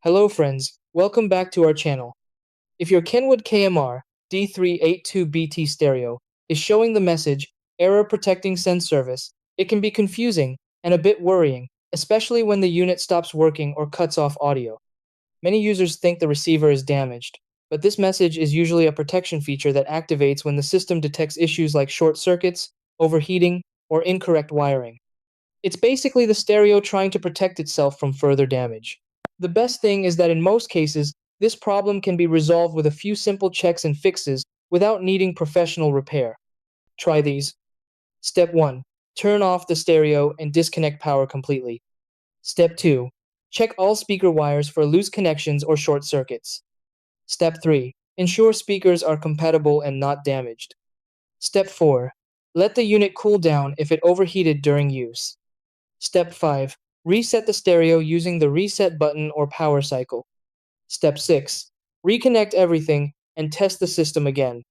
Hello friends, welcome back to our channel. If your Kenwood KMR-D382BT stereo is showing the message Error Protecting Send Service, it can be confusing and a bit worrying, especially when the unit stops working or cuts off audio. Many users think the receiver is damaged, but this message is usually a protection feature that activates when the system detects issues like short circuits, overheating, or incorrect wiring. It's basically the stereo trying to protect itself from further damage. The best thing is that in most cases, this problem can be resolved with a few simple checks and fixes without needing professional repair. Try these. Step 1. Turn off the stereo and disconnect power completely. Step 2. Check all speaker wires for loose connections or short circuits. Step 3. Ensure speakers are compatible and not damaged. Step 4. Let the unit cool down if it overheated during use. Step 5. Reset the stereo using the reset button or power cycle. Step 6. Reconnect everything and test the system again.